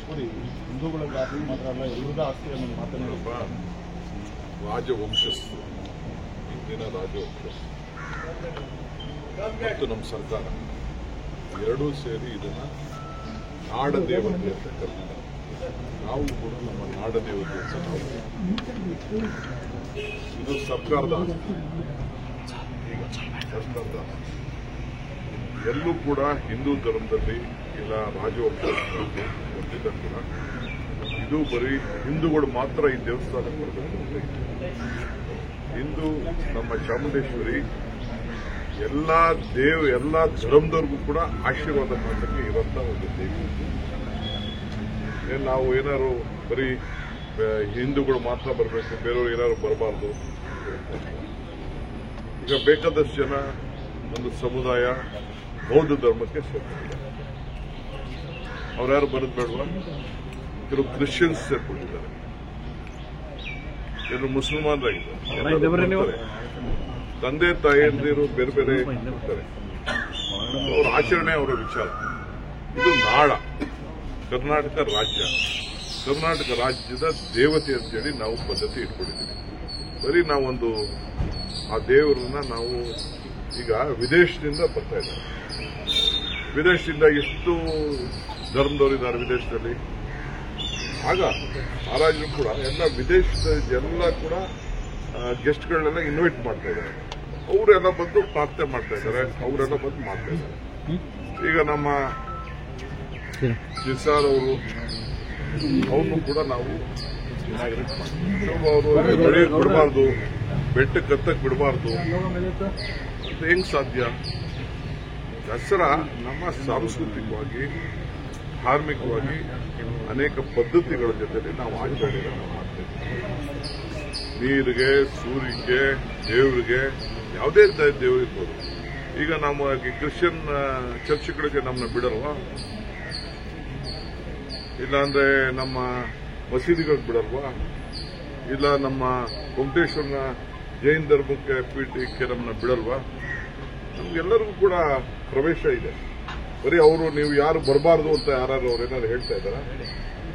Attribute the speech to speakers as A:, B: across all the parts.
A: ನೋಡಿ ಹಿಂದೂಗಳ ಆಸ್ತಿ ಮಾತ್ರ ಅಲ್ಲ ಎಲ್ಲರದ ಆಸ್ತಿ ಅನ್ನೋ ಮಾತನಾಡಪ್ಪ.
B: ರಾಜವಂಶಸ್ಥರು, ಇಂದಿನ ರಾಜವಂಶಸ್ಥರು ಮತ್ತು ನಮ್ಮ ಸರ್ಕಾರ ಎರಡೂ ಸೇರಿ ಇದನ್ನ ನಾಡದೇವತೆ ಅಂತ ಕರೀತಾರೆ. ನಾವು ಕೂಡ ನಮ್ಮ ನಾಡದೇವತೆ ಅಂತ ನಾವು ಇದು ಸರ್ಕಾರದ ಆಸ್ತಿ. ಈಗ ಸರ್ಕಾರದ ಆಸ್ತಿ ಎಲ್ಲೂ ಕೂಡ ಹಿಂದೂ ಧರ್ಮದಲ್ಲಿ ಇಲ್ಲ ರಾಜವಂಶಸ್ಥರು ಹೊಂದಿದ್ದ ಕೂಡ ಇದು ಬರೀ ಹಿಂದೂಗಳು ಮಾತ್ರ ಈ ದೇವಸ್ಥಾನಕ್ಕೆ ಬರಬೇಕು ಅಂತ ಇದೆ. ಹಿಂದೂ ನಮ್ಮ ಚಾಮುಂಡೇಶ್ವರಿ ಎಲ್ಲಾ ಧರ್ಮದವ್ರಿಗೂ ಕೂಡ ಆಶೀರ್ವಾದ ಮಾಡಲಿಕ್ಕೆ ಇರುವಂತ ಒಂದು ದೇವಿ. ನಾವು ಏನಾದ್ರು ಬರೀ ಹಿಂದೂಗಳು ಮಾತ್ರ ಬರಬೇಕು, ಬೇರೆಯವರು ಏನಾದ್ರು ಬರಬಾರ್ದು. ಈಗ ಬೇಕಾದಷ್ಟು ಜನ ಒಂದು ಸಮುದಾಯ ಬೌದ್ಧ ಧರ್ಮಕ್ಕೆ ಸೇರ್ಕೊಂಡಿದ್ದಾರೆ. ಅವ್ರ್ಯಾರು ಬರೋದು ಬೇಡವಾ? ಕೆಲವು ಕ್ರಿಶ್ಚಿಯನ್ಸ್ ಸೇರ್ಕೊಂಡಿದ್ದಾರೆ, ಕೆಲವು ಮುಸಲ್ಮಾನರಾಗಿದ್ದಾರೆ. ತಂದೆ ತಾಯಿಯಂದಿರು ಬೇರೆ ಬೇರೆ ಇರ್ತಾರೆ. ಅವ್ರ ಆಚರಣೆ ಅವರ ವಿಚಾರ. ಇದು ನಾಡ, ಕರ್ನಾಟಕ ರಾಜ್ಯ. ಕರ್ನಾಟಕ ರಾಜ್ಯದ ದೇವತೆ ಅಂತೇಳಿ ನಾವು ಪದ್ಧತಿ ಇಟ್ಕೊಂಡಿದ್ದೀವಿ. ಬರೀ ನಾವೊಂದು ಆ ದೇವರನ್ನ ನಾವು ಈಗ ವಿದೇಶದಿಂದ ಬರ್ತಾ ಇದ್ದಾರೆ. ವಿದೇಶದಿಂದ ಎಷ್ಟು ಧರ್ಮದವರಿದ್ದಾರೆ ವಿದೇಶದಲ್ಲಿ. ಆಗ ಮಹಾರಾಜರು ಕೂಡ ಎಲ್ಲ ವಿದೇಶದ ಎಲ್ಲ ಕೂಡ ಗೆಸ್ಟ್ಗಳನ್ನೆಲ್ಲ ಇನ್ವೈಟ್ ಮಾಡ್ತಾ ಇದ್ದಾರೆ. ಅವರೆಲ್ಲ ಬಂದು ಪ್ರಾರ್ಥನೆ ಮಾಡ್ತಾ ಇದ್ದಾರೆ, ಅವರೆಲ್ಲ ಬಂದು ಮಾಡ್ತಾ ಇದ್ದಾರೆ. ಈಗ ನಮ್ಮ ನಿಸಾರ್ ಅವರು ಅವ್ರನ್ನು ಕೂಡ ನಾವು ಅವರು ಬಿಡಬಾರ್ದು, ಬೆಟ್ಟಕ್ಕೆ ಹತ್ತಕ್ಕೆ ಬಿಡಬಾರ್ದು ಅಂತ ಹೆಂಗ್ ಸಾಧ್ಯ? ದಸರಾ ನಮ್ಮ ಸಾಂಸ್ಕೃತಿಕವಾಗಿ ಧಾರ್ಮಿಕವಾಗಿ ಅನೇಕ ಪದ್ಧತಿಗಳ ಜೊತೆಲಿ ನಾವು ಆಚರಣೆಗಳನ್ನು ಮಾಡ್ತೇವೆ. ನೀರಿಗೆ, ಸೂರ್ಯಗೆ, ದೇವರಿಗೆ, ಯಾವುದೇ ದೇವರಿರ್ಬೋದು. ಈಗ ನಮ್ಮ ಕ್ರಿಶ್ಚಿಯನ್ ಚರ್ಚ್ಗಳಿಗೆ ನಮ್ಮನ್ನ ಬಿಡಲ್ವಾ? ಇಲ್ಲಾಂದ್ರೆ ನಮ್ಮ ಮಸೀದಿಗಳಿಗೆ ಬಿಡಲ್ವಾ? ಇಲ್ಲ ನಮ್ಮ ವೆಂಕಟೇಶ್ವರನ ಜೈನ್ ಧರ್ಮಕ್ಕೆ ಪೀಠಕ್ಕೆ ನಮ್ಮನ್ನ ಬಿಡಲ್ವಾ? ನಮ್ಗೆಲ್ಲರಿಗೂ ಕೂಡ ಪ್ರವೇಶ ಇದೆ. ಬರೀ ಅವರು ನೀವು ಯಾರು ಬರಬಾರ್ದು ಅಂತ ಯಾರು ಅವ್ರು ಏನಾದ್ರು ಹೇಳ್ತಾ ಇದ್ದಾರಾ?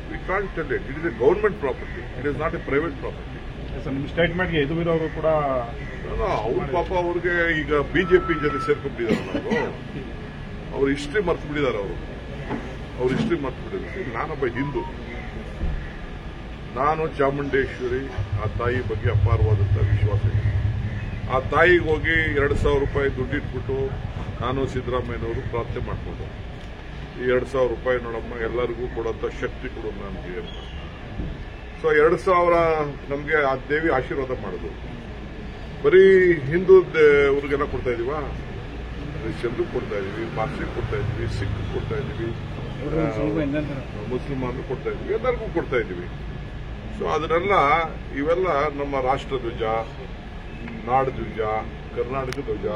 B: We can't tell it. It is A government property, it is not A private property.
A: ನಿಮ್ಮ ಸ್ಟೇಟ್ಮೆಂಟ್ಗೆ ಎದುರಿರೋರು ಕೂಡ
B: ಅವ್ರ ಪಾಪ ಅವ್ರಿಗೆ ಈಗ ಬಿಜೆಪಿ ಜೊತೆ ಸೇರ್ಕೊಂಡ್ಬಿಟ್ಟಿದ್ದಾರೆ. ಅವ್ರ ಹಿಸ್ಟ್ರಿ ಮರ್ತು ಬಿಟ್ಟಿದ್ದಾರೆ. ಅವ್ರ ಹಿಸ್ಟ್ರಿ ಮರ್ತು ಬಿಟ್ಟಿದ್ದಾರೆ. ನಾನೊಬ್ಬ ಹಿಂದೂ, ನಾನು ಚಾಮುಂಡೇಶ್ವರಿ ಆ ತಾಯಿ ಬಗ್ಗೆ ಅಪಾರವಾದಂಥ ವಿಶ್ವಾಸ ಇದೆ. ಆ ತಾಯಿಗೆ ಹೋಗಿ 2,000 ರೂಪಾಯಿ ದುಡ್ಡಿಟ್ಬಿಟ್ಟು ನಾನು ಸಿದ್ದರಾಮಯ್ಯನವರು ಪ್ರಾರ್ಥನೆ ಮಾಡ್ಕೊಂಡು ಈ 2,000 ರೂಪಾಯಿ ನೋಡಮ್ಮ ಎಲ್ಲರಿಗೂ ಕೊಡುವಂತ ಶಕ್ತಿ ಕೊಡು ನಮಗೆ ಅಂತ. ಸೊ 2,000 ನಮಗೆ ಆ ದೇವಿ ಆಶೀರ್ವಾದ ಮಾಡೋದು. ಬರೀ ಹಿಂದೂ ಅವ್ರಿಗೆಲ್ಲ ಕೊಡ್ತಾ ಇದೀವಾ? ಕ್ರಿಶ್ಚಿಯನ್ಗೂ ಕೊಡ್ತಾ ಇದೀವಿ, ಪಾರ್ಸಿಗೆ ಕೊಡ್ತಾ ಇದೀವಿ, ಸಿಖ್ ಕೊಡ್ತಾ ಇದೀವಿ, ಮುಸ್ಲಿಮಾನ್ರು ಕೊಡ್ತಾ ಇದೀವಿ, ಎಲ್ಲರಿಗೂ ಕೊಡ್ತಾ ಇದೀವಿ. ಸೊ ಅದನ್ನೆಲ್ಲ ಇವೆಲ್ಲ ನಮ್ಮ ರಾಷ್ಟ್ರ ಧ್ವಜ, ನಾಡು ಧ್ವಜ, ಕರ್ನಾಟಕ ಧ್ವಜ,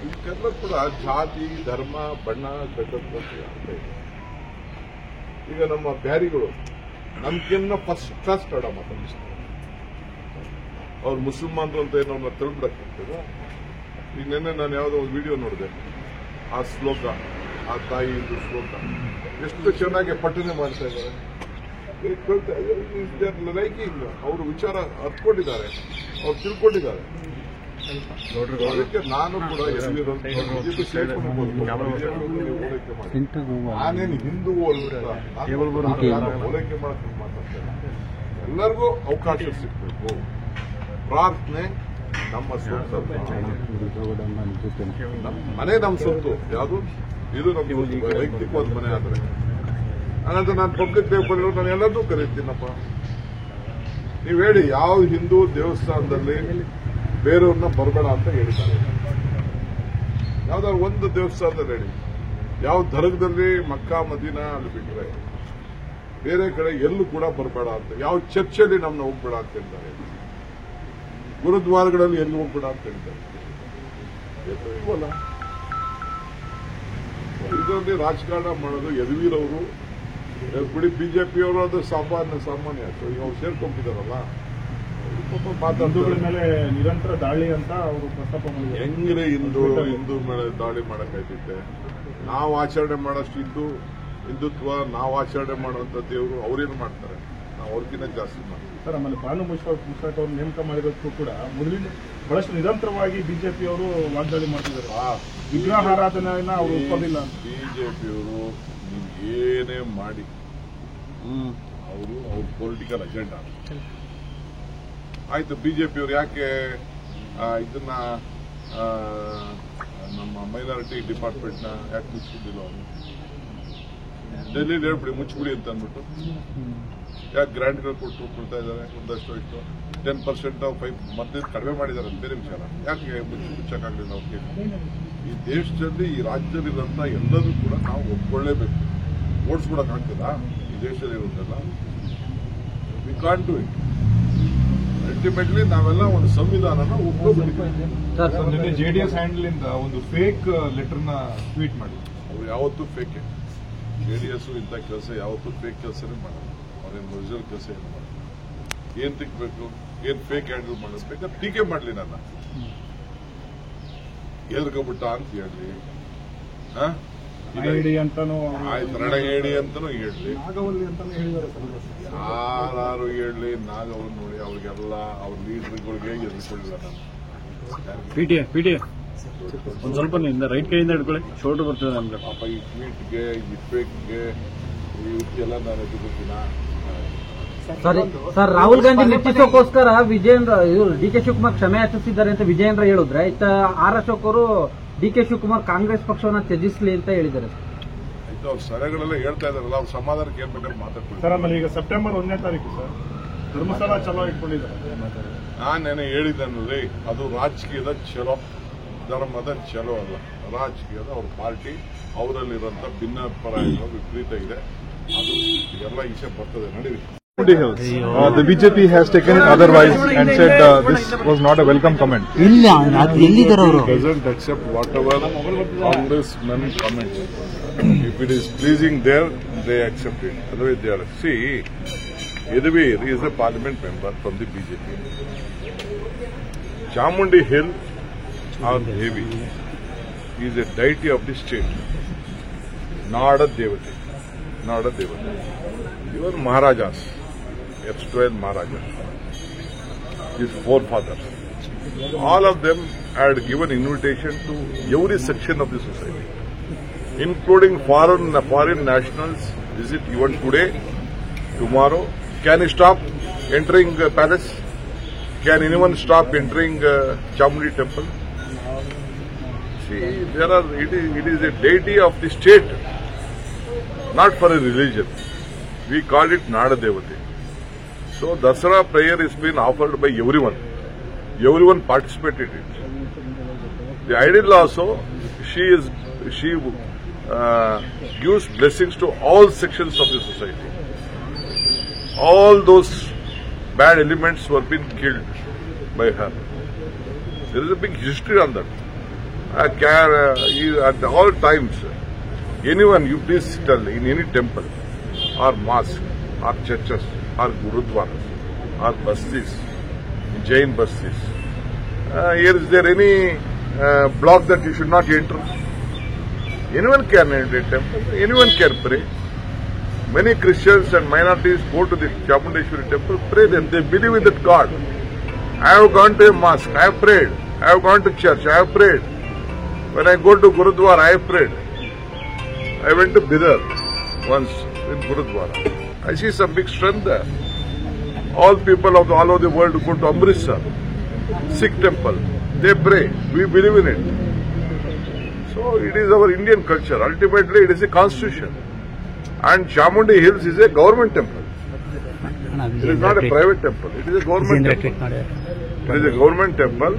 B: ಇವಕ್ಕೆಲ್ಲ ಕೂಡ ಜಾತಿ, ಧರ್ಮ, ಬಣ್ಣ, ಗಡ್ಡಂತೆ ಅಂತ ಇದೆ. ಈಗ ನಮ್ಮ ಬ್ಯಾರಿಗಳು ನಮ್ಗಿನ್ನ ಫಸ್ಟ್ ಕ್ಲಾಸ್ ಕನ್ನಡ ಮಾತಾಡಿಸ್ತಾರೆ. ಅವ್ರು ಮುಸಲ್ಮಾನರು ಅಂತ ಏನೋ ತಿಳ್ಬಿಡಕ್ಕಾಗ್ತದೆ. ಈಗ ನಿನ್ನೆ ನಾನು ಯಾವುದೋ ಒಂದು ವಿಡಿಯೋ ನೋಡಿದೆ, ಆ ಶ್ಲೋಕ, ಆ ತಾಯಿಯಿಂದ ಶ್ಲೋಕ ಎಷ್ಟು ಚೆನ್ನಾಗಿ ಪಠನೆ ಮಾಡ್ತಾ ಇದ್ದಾರೆ. ಲೈಕಿಂಗ್ ಅವರು ವಿಚಾರ ಅರ್ತ್ಕೊಂಡಿದ್ದಾರೆ, ಅವ್ರು ತಿಳ್ಕೊಂಡಿದ್ದಾರೆ. ಅದಕ್ಕೆ ನಾನು ಕೂಡ ನಾನೇನು ಹಿಂದೂ ಹೋಲಿಕೆ ಮಾಡಕ್ಕೆ ಮಾತಾಡ್ತೇನೆ. ಎಲ್ಲರಿಗೂ ಅವಕಾಶ ಸಿಗಬೇಕು. ಪ್ರಾರ್ಥನೆ ನಮ್ಮ ಸ್ವಂತ, ಮನೆ ನಮ್ಮ ಸೊತ್ತು. ಯಾವುದು ಇದು ನಮ್ಮ ವೈಯಕ್ತಿಕವಾದ ಮನೆ. ಆದರೆ ಅನಂತರ ನಾನು ಪಬ್ಲಿಕ್ ಪೇಪರ್ ನಾನು ಎಲ್ಲರನ್ನೂ ಕರೀತೀನಪ್ಪ. ನೀವು ಹೇಳಿ, ಯಾವ ಹಿಂದೂ ದೇವಸ್ಥಾನದಲ್ಲಿ ಬೇರೆಯವ್ರನ್ನ ಬರಬೇಡ ಅಂತ ಹೇಳ್ತಾರೆ? ಯಾವ್ದಾದ್ರು ಒಂದು ದೇವಸ್ಥಾನದಲ್ಲಿ ಹೇಳಿ. ಯಾವ ದರ್ಗದಲ್ಲಿ ಮಕ್ಕಾ ಮದೀನಾ ಅಲ್ಲಿ ಬಿಟ್ಟರೆ ಬೇರೆ ಕಡೆ ಎಲ್ಲೂ ಕೂಡ ಬರಬೇಡ ಅಂತ. ಯಾವ ಚರ್ಚಲ್ಲಿ ನಮ್ಮನ್ನ ಹೋಗ್ಬೇಡ ಅಂತ ಹೇಳ್ತಾರೆ. ಗುರುದ್ವಾರಗಳಲ್ಲಿ ಎಲ್ಲಿ ಹೋಗ್ಬೇಡ ಅಂತ ಹೇಳ್ತಾರೆ. ಇಲ್ವಲ್ಲ, ಇದರಲ್ಲಿ ರಾಜಕಾರಣ ಮಾಡೋದು ಯದುವೀರವರು ಬಿಡಿ. ಬಿಜೆಪಿಯವರು ಅದು ಸಾಮಾನ್ಯ. ಈಗ ಅವ್ರು ಸೇರ್ಕೊಂಡಿದ್ದಾರಲ್ಲ,
A: ಹಿಂದೂಗಳ ಮೇಲೆ ನಿರಂತರ ದಾಳಿ ಅಂತ ಅವರು ಪ್ರಸ್ತಾಪ ಮಾಡಿದ್ದಾರೆ.
B: ಹೆಂಗ್ರೆ ಹಿಂದೂ ಮೇಲೆ ದಾಳಿ ಮಾಡಕ್ಕಾಯ್ತಿತ್ತೆ? ನಾವು ಆಚರಣೆ ಮಾಡೋಷ್ಟು ಹಿಂದೂ ಹಿಂದುತ್ವ ನಾವು ಆಚರಣೆ ಮಾಡುವಂತ ದೇವರು ಅವ್ರೇನು ಮಾಡ್ತಾರೆ, ನಾವು ಅವ್ರಿಗಿಂತ ಜಾಸ್ತಿ ಮಾಡ್ತೀವಿ.
A: ಸರ್, ಆಮೇಲೆ ಭಾನು ಮುಷ್ತಾಕ್ ಅವರು ನೇಮಕ ಮಾಡಿರೋದಕ್ಕೂ ಕೂಡ ಮೊದಲಿನ ಬಹಳಷ್ಟು ನಿರಂತರವಾಗಿ ಬಿಜೆಪಿಯವರು ವಾಗ್ದಾಳಿ ಮಾಡ್ತಿದ್ದಾರೆ. ವಿಗ್ರಹಾರಾಧನೆಯನ್ನ ಅವರು ಒಪ್ಪೋದಿಲ್ಲ ಅಂತ.
B: ಬಿಜೆಪಿಯವರು ನೀವು ಏನೇ ಮಾಡಿ ಅವ್ರ ಪೊಲಿಟಿಕಲ್ ಅಜೆಂಡಾ ಆಯ್ತು. ಬಿಜೆಪಿಯವರು ಯಾಕೆ ಇದನ್ನ ನಮ್ಮ ಮೈನಾರಿಟಿ ಡಿಪಾರ್ಟ್ಮೆಂಟ್ನ ಯಾಕೆ ಮುಚ್ಚಿಬಿಟ್ಟಿಲ್ಲ ಅವರು? ಡೆಲ್ಲಿಲಿ ಹೇಳ್ಬಿಡಿ ಮುಚ್ಚಿಬಿಡಿ ಅಂತ ಅಂದ್ಬಿಟ್ಟು ಯಾಕೆ ಗ್ರಾಂಟ್ಗಳು ಕೊಡ್ತಾ ಇದ್ದಾರೆ? ಒಂದಷ್ಟು ಇಷ್ಟು 10% 5 ಮತ್ತೆ ಕಡಿಮೆ ಮಾಡಿದ್ದಾರೆ, ಬೇರೆ ವಿಚಾರ. ಯಾಕೆ ಮುಚ್ಚಕ್ಕಾಗಲಿಲ್ಲ ಅವ್ರಿಗೆ? ಈ ದೇಶದಲ್ಲಿ ಈ ರಾಜ್ಯದಲ್ಲಿರುವಂತ ಎಲ್ಲರೂ ಕೂಡ ನಾವು ಒಪ್ಕೊಳ್ಳೇಬೇಕು. ಓಡಿಸ್ಬಿಡಕ್ಕಾಗ್ತದಾ ಈ ದೇಶದಲ್ಲಿ ಇರೋದೆಲ್ಲ? We can't do it. Ultimately ನಾವೆಲ್ಲ ಒಂದು ಸಂವಿಧಾನನ ಒಪ್ಪಿಕೊಂಡಿದ್ದೀವಿ.
A: ನಿನ್ನೆ JDS ಹ್ಯಾಂಡಲ್ ಇಂದ ಒಂದು ಫೇಕ್ ಲೆಟರ್ನ ಟ್ವೀಟ್ ಮಾಡಿ.
B: ಅವ್ರು ಯಾವತ್ತೂ ಫೇಕ್, JDS ಇಂಥ ಕೆಲಸ ಯಾವತ್ತೂ ಫೇಕ್ ಕೆಲಸನೇ ಮಾಡಲ್ಲ. ಅವ್ರೇನು ಒರಿಜಿನಲ್ ಕೆಲಸ ಏನು ಮಾಡಲ್ಲ. ಏನ್ ತಿಕ್ಬೇಕು, ಏನ್ ಫೇಕ್ ಹ್ಯಾಂಡಲ್ ಮಾಡಿಸ್ಬೇಕು, ಟೀಕೆ ಮಾಡ್ಲಿ ನನ್ನ ಎದ್ರಕೊಬಿಟ್ಟ ಅಂತ ಹೇಳಿ, ಆಯ್ತು ರಣಗೇಡಿ ಅಂತಾನು ಹೇಳಿ, ಯಾರು ಹೇಳಿ, ನಾಗವ್ರು ನೋಡಿ ಅವ್ರಿಗೆಲ್ಲ ಅವ್ರ ಲೀಡರ್ಗಳಿಗೆ ಎದುರ್ಕೊಳ್ಳಿಲ್ಲ ನಾನು.
C: ಪಿಟಿಎ ಒಂದ್ ಸ್ವಲ್ಪ ರೈಟ್ ಕೈಯಿಂದ ಹಿಡ್ಕೊಳ್ಳಿ, ಶೋಲ್ಡರ್ ಬರ್ತದೆ ನಮ್ಗೆ.
B: ಪಾಪ ಈ ಟ್ವೀಟ್ಗೆ ಈ ಫೇಕ್ಗೆ ಇವಕ್ಕೆಲ್ಲ ನಾನು ಎದುರ್ಕೊಳ್ತೀನ.
D: ಸರ್, ರಾಹುಲ್ ಗಾಂಧಿ ಮೆಚ್ಚಿಸೋಕೋಸ್ಕರ ವಿಜಯೇಂದ್ರ DK ಶಿವಕುಮಾರ್ ಕ್ಷಮೆ ಯಾಚಿಸಿದ್ದಾರೆ ಅಂತ ವಿಜಯೇಂದ್ರ ಹೇಳಿದ್ರೆ, ಇತ್ತ ಆರ್ ಅಶೋಕ್ ಅವರು DK ಶಿವಕುಮಾರ್ ಕಾಂಗ್ರೆಸ್ ಪಕ್ಷವನ್ನ ತ್ಯಜಿಸಲಿ ಅಂತ ಹೇಳಿದ್ದಾರೆ.
B: ಆಯ್ತು, ಅವ್ರ ಸಲಹೆಗಳೆಲ್ಲ ಹೇಳ್ತಾ ಇದಾರಲ್ಲ, ಅವ್ರ ಸಮಾಧಾನಕ್ಕೆ ಏನ್ ಬೇಕಾದ್ರೆ ಮಾತಾಡ್ತಾರೆ.
A: ಸರ್, ಆಮೇಲೆ ಈಗ ಸೆಪ್ಟೆಂಬರ್ 1ನೇ ತಾರೀಕು ಸರ್ ಧರ್ಮಸ್ಥಳ ಚಲೋ ಇಟ್ಕೊಂಡಿದ್ದಾರೆ.
B: ನಾನೇನೆ ಹೇಳಿದ್ದೇನೆ, ಅದು ರಾಜಕೀಯದ ಚಲೋ, ಧರ್ಮದ ಚಲೋ ಅಲ್ಲ. ರಾಜಕೀಯದ ಅವ್ರ ಪಾರ್ಟಿ, ಅವರಲ್ಲಿರುವಂತ ಭಿನ್ನಾಭಿಪ್ರಾಯಗಳು ವಿಪರೀತ ಇದೆ. ಅದು ಎಲ್ಲ ಈಚೆ ಬರ್ತದೆ. ನಡೀರಿ.
A: The BJP has taken it otherwise and said this was not a welcome comment.
B: Doesn't accept whatever Congressmen comments. If it is pleasing there, they accept it. Otherwise, they are. See, Yadavir is a parliament member from the BJP. Chamundi Hill or Devi is a deity of the state. Nada Devate. Even Maharajas, erstwhile Maharajas, his forefathers, all of them had given invitation to every section of the society, including foreign nationals. Visit even today, tomorrow. Can you stop entering palace? Can anyone stop entering Chamundi temple? See, it is a deity of the state, not for a religion. We call it Nada Devate. So Dasara prayer is being offered by everyone. Everyone participated in it. The ideal also, she gives blessings to all sections of the society. All those bad elements were being killed by her. There is a big history on that. At all times, anyone you please tell in any temple, or mosque, or churches, or gurudwaras, or bastis, Jain bastis. Is there any block that you should not enter? Anyone can enter a temple, anyone can pray. Many Christians and minorities go to the Chamundeshwari temple, pray there. They believe in that God. I have gone to a mosque, I have prayed. I have gone to church, I have prayed. When I go to Gurudwara, I have prayed. I went to Bidar once in Gurudwara. I see some big strength there. All people of all over the world go to Amritsar, Sikh temple. They pray. We believe in it. So it is our Indian culture. Ultimately, it is a constitution. And Chamundi Hills is a government temple. It is not a private temple. It is a government temple. It is a government temple,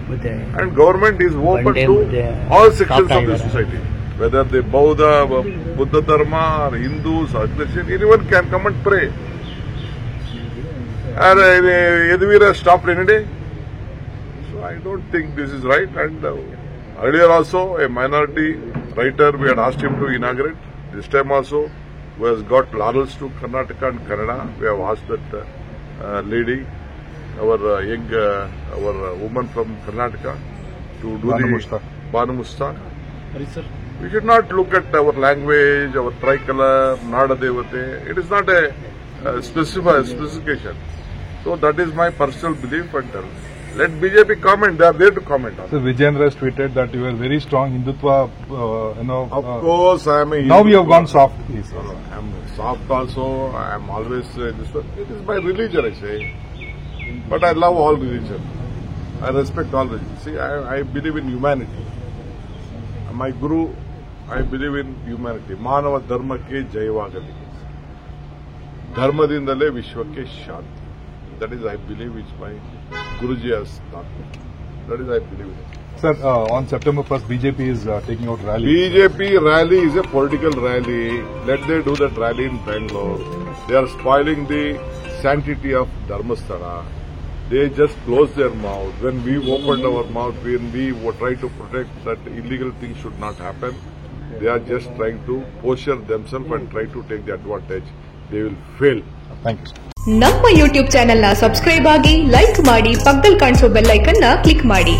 B: and government is open to all sections of the society. Whether they Buddha Dharma, or Hindus, or Christian, anyone can come and pray. And Yadavira stopped any day. So I don't think this is right. And earlier also, a minority writer, we had asked him to inaugurate. This time also, who has got laurels to Karnataka and Kannada, we have asked that lady, our woman from Karnataka, to do Banu Mustaq. We should not look at our language, our tricolor, Nada Devate. It is not a specification. So that is my personal belief, and let BJP comment. They are there to comment on it.
E: So Vijayendra has tweeted that you are very strong Hindutva,
B: Of course, I am a
E: now we have gone soft. Please.
B: I am soft also. I am always this one. It is my religion, I say. But I love all religion. I respect all religion. See, I believe in humanity. My Guru, I believe in humanity. Manava dharmake jayavagali. Dharmadindale vishwake shanti. That is, I believe, which my Guruji has taught me. That is, I believe in it.
E: Sir, on September 1st, BJP is taking out rally.
B: BJP rally is a political rally. Let them do that rally in Bangalore. They are spoiling the sanctity of Dharmasthala. They just closed their mouth. When we opened our mouth, when we were trying to protect that illegal things should not happen, they are just trying to posture themselves and try to take the advantage. They will fail.
E: Thank you, sir.
F: ನಮ್ಮ YouTube ಚಾನೆಲ್ನ subscribe ಆಗಿ like ಮಾಡಿ ಪಕ್ಕದಲ್ಲಿ ಕಾಣಿಸೋ bell ಐಕನ್ನ click ಮಾಡಿ.